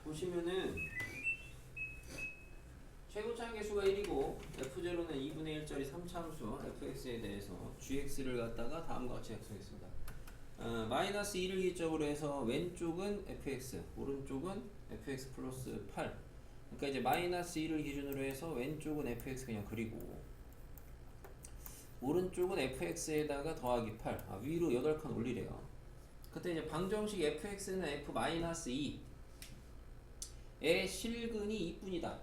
보시면은 최고차항 계수가 1이고 f0는 2분의 1짜리 3차함수 fx에 대해서 gx를 갖다가 다음과 같이 약속했습니다. 마이너스 2를 기점으로 해서 왼쪽은 fx, 오른쪽은 fx 플러스 8. 그러니까 이제 마이너스 2를 기준으로 해서 왼쪽은 fx 그냥 그리고 오른쪽은 fx에다가 더하기 8. 위로 8칸 올리래요. 그때 이제 방정식 fx는 f-2의 실근이 2뿐이다.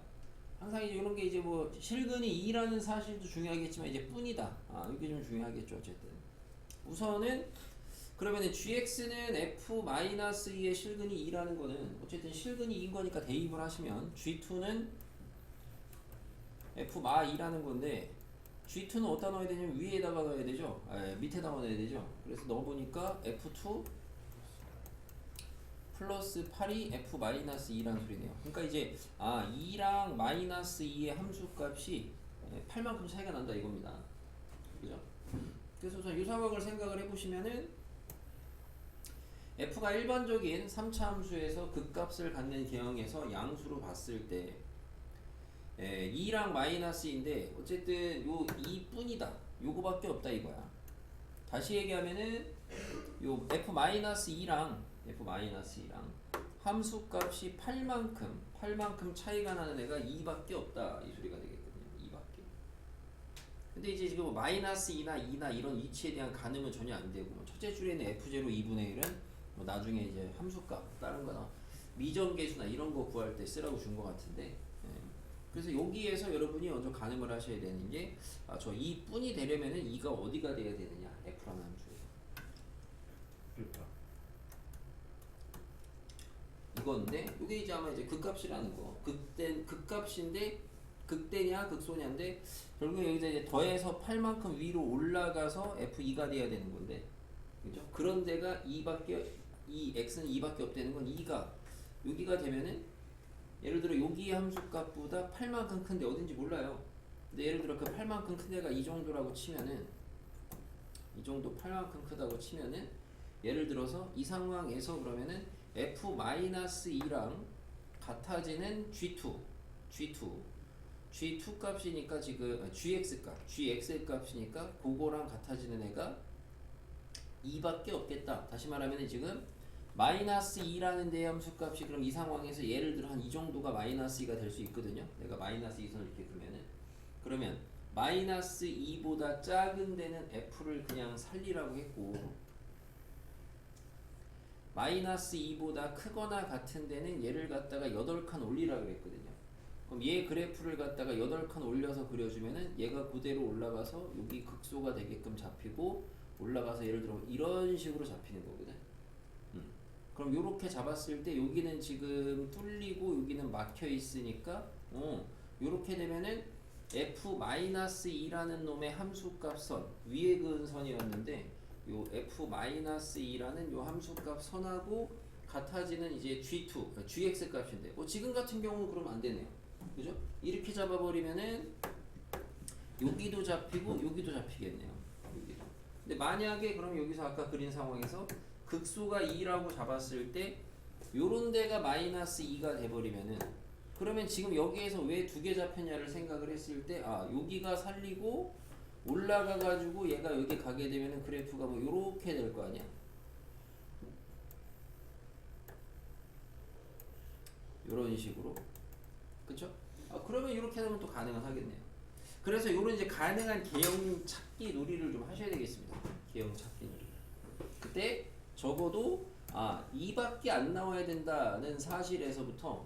항상 이제 이런 게 이제 뭐 실근이 2라는 사실도 중요하겠지만 이제 뿐이다. 이게 좀 중요하겠죠. 어쨌든 우선은 그러면은 gx는 f-2의 실근이 2라는 거는 어쨌든 실근이 2인 거니까 대입을 하시면 g2는 f-2라는 건데 g2는 어디다 넣어야 되냐면 위에다가 넣어야 되죠. 밑에다가 넣어야 되죠. 그래서 넣어보니까 f2 플러스 8이 f-2라는 소리네요. 그러니까 이제 2랑 마이너스 2의 함수값이 8만큼 차이가 난다 이겁니다. 그죠? 그래서 우선 이 상황을 생각을 해보시면은 f가 일반적인 3차 함수에서 극값을 갖는 개형에서 양수로 봤을 때 2랑 마이너스인데 어쨌든 요 2뿐이다. 요거밖에 없다 이거야. 다시 얘기하면은 요 f-2랑 함수값이 8만큼 차이가 나는 애가 2밖에 없다 이 소리가 되겠거든요. 2밖에. 근데 이제 지금 마이너스 2나 2나 이런 위치에 대한 가늠은 전혀 안 되고 첫째 줄에는 f0 2분의 1은 뭐 나중에 이제 함수값 다른 거나 미정계수나 이런 거 구할 때 쓰라고 준 것 같은데 그래서 여기에서 여러분이 먼저 가늠을 하셔야 되는 게 저 2뿐이 되려면은 2가 어디가 돼야 되느냐 f라는 함수에서 이건데 이게 이제 아마 이제 극값이라는 거 극값인데 극대냐 극소냐인데 결국에 여기서 이제 더해서 8만큼 위로 올라가서 f2가 돼야 되는 건데 그죠? 그런 데가 2밖에 이 x는 2밖에 없다는 건 2가 여기가 되면은 예를 들어 여기 함수값보다 8만큼 큰데 어딘지 몰라요. 근데 예를 들어 그 8만큼 큰 데가 이 정도라고 치면은 이 정도 8만큼 크다고 치면은 예를 들어서 이 상황에서 그러면은 f-2랑 같아지는 G2 값이니까 지금 GX 값이니까 그거랑 같아지는 애가 2밖에 없겠다. 다시 말하면 지금 마이너스 2라는 대함수 값이 그럼 이 상황에서 예를 들어 한 이 정도가 마이너스 2가 될 수 있거든요. 내가 마이너스 2선을 이렇게 그면은 그러면 마이너스 2보다 작은 데는 f를 그냥 살리라고 했고 마이너스 2보다 크거나 같은 데는 얘를 갖다가 8칸 올리라고 그랬거든요. 그럼 얘 그래프를 갖다가 8칸 올려서 그려주면은 얘가 그대로 올라가서 여기 극소가 되게끔 잡히고 올라가서 예를 들어 이런 식으로 잡히는 거거든. 그럼 요렇게 잡았을 때 여기는 지금 뚫리고 여기는 막혀 있으니까 요렇게 되면은 f-2라는 놈의 함수값 선 위에 그은 선이었는데 요 f-2라는 요 함수값 선하고 같아지는 이제 g2 gx 값인데 지금 같은 경우는 그러면 안 되네요. 그죠? 이렇게 잡아버리면은 여기도 잡히고 여기도 잡히겠네요. 여기도. 근데 만약에 그럼 여기서 아까 그린 상황에서 극소가 2라고 잡았을 때 요런 데가 마이너스 2가 돼버리면은 그러면 지금 여기에서 왜 두 개 잡혔냐를 생각을 했을 때 여기가 살리고 올라가가지고 얘가 여기 가게 되면은 그래프가 뭐 요렇게 될 거 아니야. 요런 식으로. 그쵸? 그러면 이렇게 하면 또 가능은 하겠네요. 그래서 요런 이제 가능한 개형 찾기 놀이를 좀 하셔야 되겠습니다. 개형 찾기 놀이. 그때 적어도 2밖에 안 나와야 된다는 사실에서부터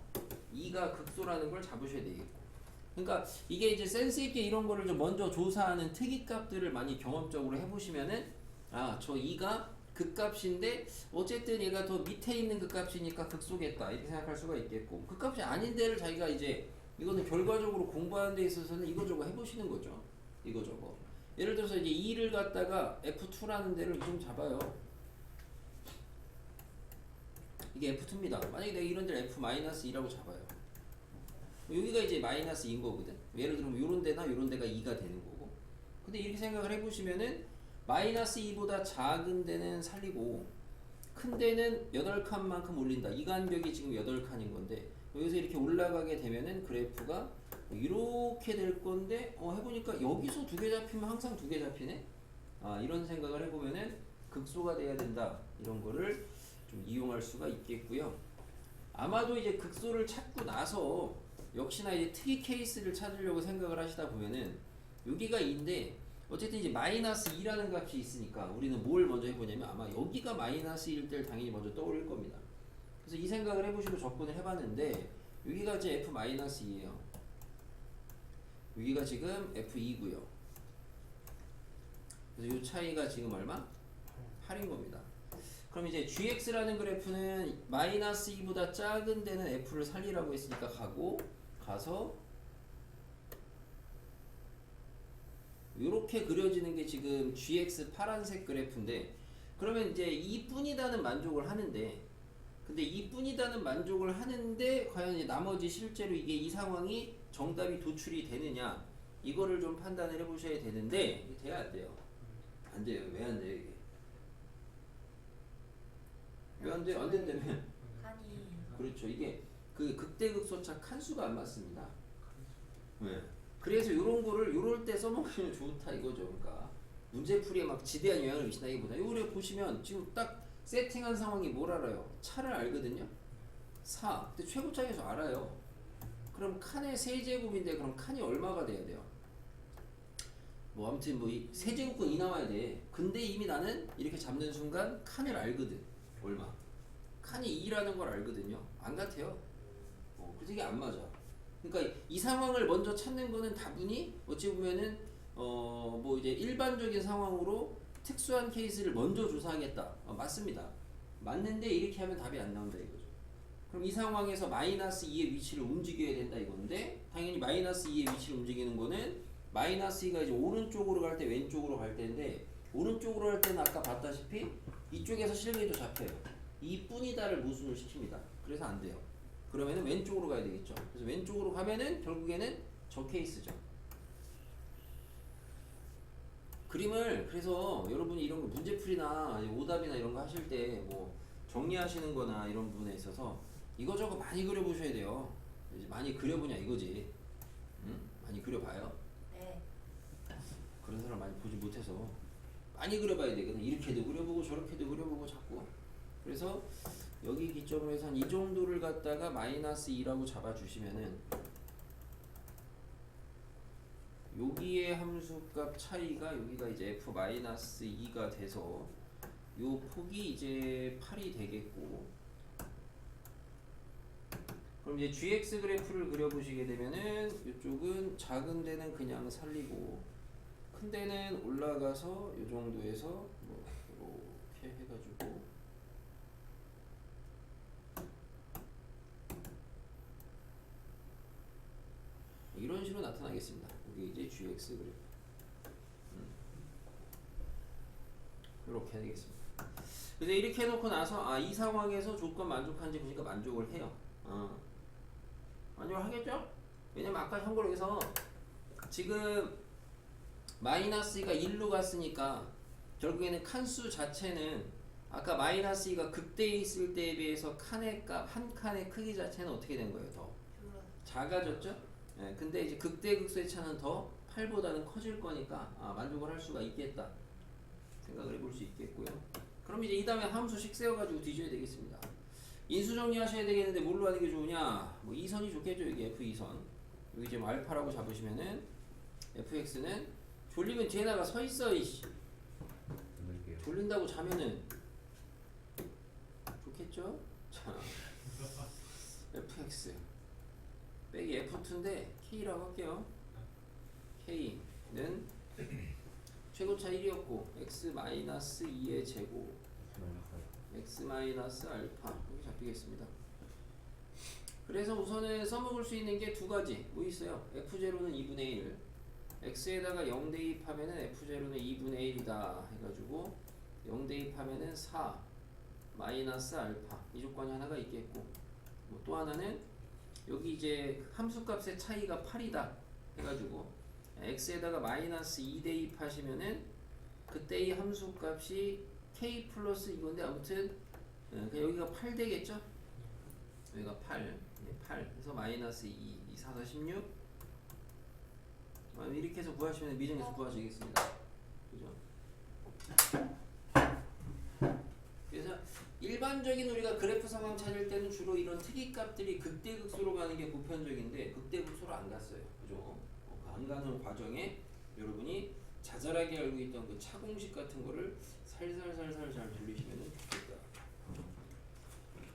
2가 극소라는 걸 잡으셔야 되겠고 그러니까 이게 이제 센스 있게 이런 거를 좀 먼저 조사하는 특이값들을 많이 경험적으로 해보시면은 저 2가 극값인데 어쨌든 얘가 더 밑에 있는 극값이니까 극소겠다 이렇게 생각할 수가 있겠고 극값이 아닌 데를 자기가 이제 이거는 결과적으로 공부하는 데 있어서는 이거저거 해보시는 거죠. 이거저거 예를 들어서 이제 2를 갖다가 F2라는 데를 좀 잡아요. 이게 F2입니다. 만약에 내가 이런 데를 F-2라고 잡아요. 여기가 이제 마이너스 2인 거거든. 예를 들면 요런 데나 요런 데가 2가 되는 거고. 근데 이렇게 생각을 해보시면은 마이너스 2보다 작은 데는 살리고 큰 데는 8칸만큼 올린다. 이 간격이 지금 8칸인 건데 여기서 이렇게 올라가게 되면은 그래프가 이렇게 될 건데 해보니까 여기서 2개 잡히면 항상 2개 잡히네. 이런 생각을 해보면은 극소가 돼야 된다. 이런 거를 좀 이용할 수가 있겠고요. 아마도 이제 극소를 찾고 나서 역시나 이제 트리 케이스를 찾으려고 생각을 하시다 보면은 여기가 2인데 어쨌든 이제 마이너스 2라는 값이 있으니까 우리는 뭘 먼저 해보냐면 아마 여기가 마이너스 1일 때를 당연히 먼저 떠올릴 겁니다. 그래서 이 생각을 해보시고 접근을 해봤는데 여기가 이제 F-2예요. 여기가 지금 F2고요. 그래서 이 차이가 지금 얼마? 8인 겁니다. 그럼 이제 GX라는 그래프는 마이너스 2보다 작은 데는 F를 살리라고 했으니까 가서 이렇게 그려지는 게 지금 GX 파란색 그래프인데 그러면 이제 2뿐이다는 만족을 하는데 근데 2뿐이다는 만족을 하는데 과연 이제 나머지 실제로 이게 이 상황이 정답이 도출이 되느냐 이거를 좀 판단을 해보셔야 되는데 이게 돼야 안 돼요? 안 돼요. 왜 안 돼요 이게? 왜 안 돼요? 안 된다면 그렇죠. 이게 그 극대극소차 칸수가 안 맞습니다. 네. 그래서 요런 거를 요럴 때 써먹으면 좋다 이거죠. 그러니까 문제풀이에 막 지대한 영향을 미친다기보다 요거를 보시면 지금 딱 세팅한 상황이 뭘 알아요? 차를 알거든요. 4. 근데 최고차에서 알아요. 그럼 칸의 세제곱인데 그럼 칸이 얼마가 돼야 돼요? 뭐 아무튼 뭐 이 세제곱은 2 나와야 돼. 근데 이미 나는 이렇게 잡는 순간 칸을 알거든. 얼마? 칸이 2라는 걸 알거든요. 안 같아요. 그래서 이게 안 맞아. 그러니까 이 상황을 먼저 찾는 거는 다분히 어찌 보면은 뭐 이제 일반적인 상황으로 특수한 케이스를 먼저 조사하겠다. 맞습니다. 맞는데 이렇게 하면 답이 안 나온다 이거죠. 그럼 이 상황에서 마이너스 2의 위치를 움직여야 된다 이건데 당연히 마이너스 2의 위치를 움직이는 거는 마이너스 2가 이제 오른쪽으로 갈 때 왼쪽으로 갈 때인데 오른쪽으로 할 때는 아까 봤다시피 이쪽에서 실계도 잡혀요. 이 뿐이다를 무순을 시킵니다. 그래서 안 돼요. 그러면은 왼쪽으로 가야 되겠죠. 그래서 왼쪽으로 가면은 결국에는 저 케이스죠. 그림을 그래서 여러분이 이런 거 문제풀이나 오답이나 이런 거 하실 때 뭐 정리하시는 거나 이런 부분에 있어서 이거저거 많이 그려보셔야 돼요. 이제 많이 그려보냐 이거지. 응? 많이 그려봐요. 네. 그런 사람 많이 보지 못해서 많이 그려봐야 돼. 그냥 이렇게도 그려보고 저렇게도 그려보고 자꾸. 그래서 여기 기점으로 해서 한 이 정도를 갖다가 마이너스 2라고 잡아주시면은 여기의 함수값 차이가 여기가 이제 F-2가 돼서 요 폭이 이제 8이 되겠고 그럼 이제 GX 그래프를 그려보시게 되면은 이쪽은 작은 데는 그냥 살리고 큰 데는 올라가서 요 정도에서 뭐 이렇게 해가지고 이런 식으로 나타나겠습니다. 이게 이제 GX 그래프. 이렇게 되겠습니다. 그래서 이렇게 해놓고 나서 이 상황에서 조건 만족한지 보니까 만족을 해요. 만족을 하겠죠? 왜냐면 아까 형거에서 지금 마이너스 2가 1로 갔으니까 결국에는 칸수 자체는 아까 마이너스 2가 극대에 있을 때에 비해서 칸의 값, 한 칸의 크기 자체는 어떻게 된 거예요? 더 작아졌죠? 네, 근데 이제 극대 극소의 차는 더 8보다는 커질 거니까 만족을 할 수가 있겠다 생각을 해볼 수 있겠고요. 그럼 이제 이 다음에 함수식 세워가지고 뒤져야 되겠습니다. 인수 정리하셔야 되겠는데 뭘로 하는 게 좋으냐? 뭐 2선이 좋겠죠. 여기 F2선. 여기 지금 알파라고 잡으시면은 fx는 졸리면 뒤에다가 서 있어 이씨. 졸린다고 자면은 좋겠죠? 자, fx 빼기 f2인데 k라고 할게요. k는 최고차 1이었고 x-2의 제곱 x-알파 이렇게 잡히겠습니다. 그래서 우선은 써먹을 수 있는 게 두 가지 뭐 있어요? f0는 2분의 1 x에다가 0 대입하면은 f0는 2분의 1이다 해가지고 0 대입하면은 4 마이너스 알파 이 조건이 하나가 있겠고 뭐 또 하나는 여기 이제 함수값의 차이가 8이다 해가지고 x에다가 마이너스 2 대입하시면은 그때 이 함수값이 k 플러스 이건데 아무튼 그러니까 여기가 8 되겠죠? 여기가 8, 8. 그래서 마이너스 2, 2, 4, 4, 16. 이렇게 해서 구하시면 미정에서 구하시겠습니다. 그죠? 그래서 일반적인 우리가 그래프 상황 찾을 때는 주로 이런 특이 값들이 극대극소로 가는 게 보편적인데 극대극소로 안 갔어요. 그죠? 안 가는 과정에 여러분이 자잘하게 알고 있던 그 차공식 같은 거를 살살살살 잘 돌리시면 좋겠다.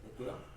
됐고요?